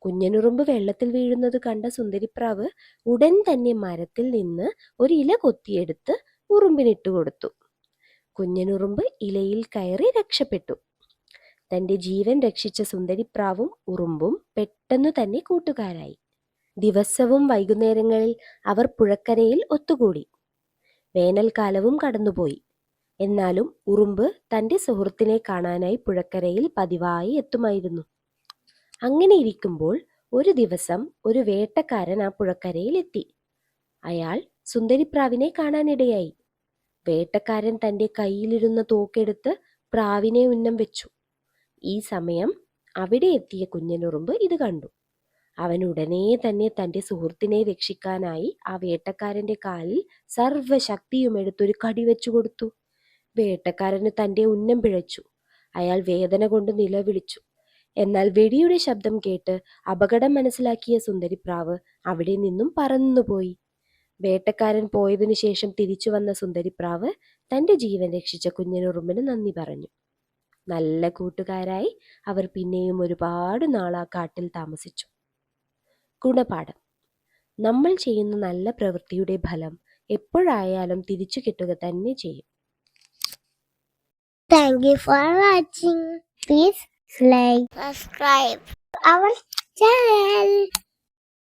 കുഞ്ഞനുറുമ്പ് വെള്ളത്തിൽ വീഴുന്നത് കണ്ട സുന്ദരിപ്രാവ് ഉടൻ തന്നെ മരത്തിൽ നിന്ന് ഒരു ഇല കൊത്തിയെടുത്ത് ഉറുമ്പിനിട്ടു കൊടുത്തു. കുഞ്ഞനുറുമ്പ് ഇലയിൽ കയറി രക്ഷപ്പെട്ടു. തന്റെ ജീവൻ രക്ഷിച്ച സുന്ദരിപ്രാവും ഉറുമ്പും പെട്ടെന്നു തന്നെ കൂട്ടുകാരായി. ദിവസവും വൈകുന്നേരങ്ങളിൽ അവർ പുഴക്കരയിൽ ഒത്തുകൂടി. വേനൽക്കാലവും കടന്നുപോയി. എന്നാലും ഉറുമ്പ് തന്റെ സുഹൃത്തിനെ കാണാനായി പുഴക്കരയിൽ പതിവായി എത്തുമായിരുന്നു. അങ്ങനെ ഇരിക്കുമ്പോൾ ഒരു ദിവസം ഒരു വേട്ടക്കാരൻ ആ പുഴക്കരയിൽ എത്തി. അയാൾ സുന്ദരിപ്രാവിനെ കാണാനിടയായി. വേട്ടക്കാരൻ തന്റെ കയ്യിലിരുന്ന തോക്കെടുത്ത് പ്രാവിനെ ഉന്നം വെച്ചു. ഈ സമയം അവിടെ എത്തിയ കുഞ്ഞനുറുമ്പ് ഇത് കണ്ടു. അവൻ ഉടനെ തന്നെ തന്റെ സുഹൃത്തിനെ രക്ഷിക്കാനായി ആ വേട്ടക്കാരന്റെ കാലിൽ സർവ്വശക്തിയും എടുത്തൊരു കടി വെച്ചു കൊടുത്തു. വേട്ടക്കാരന് തന്റെ ഉന്നം പിഴച്ചു. അയാൾ വേദന കൊണ്ട് നിലവിളിച്ചു. എന്നാൽ വെടിയുടെ ശബ്ദം കേട്ട് അപകടം മനസ്സിലാക്കിയ സുന്ദരിപ്രാവ് അവിടെ നിന്നും പറന്നുപോയി. വേട്ടക്കാരൻ പോയതിനു ശേഷം തിരിച്ചു വന്ന സുന്ദരിപ്രാവ് തന്റെ ജീവൻ രക്ഷിച്ച കുഞ്ഞനുറുമ്പിന് നന്ദി പറഞ്ഞു. നല്ല കൂട്ടുകാരായി അവർ പിന്നെയും ഒരുപാട് നാൾ ആ കാട്ടിൽ താമസിച്ചു. ഗുണപാഠം: നമ്മൾ ചെയ്യുന്ന നല്ല പ്രവൃത്തിയുടെ ഫലം എപ്പോഴായാലും തിരിച്ചു കിട്ടുക തന്നെ ചെയ്യും. Thank you for watching. Please like, subscribe our channel.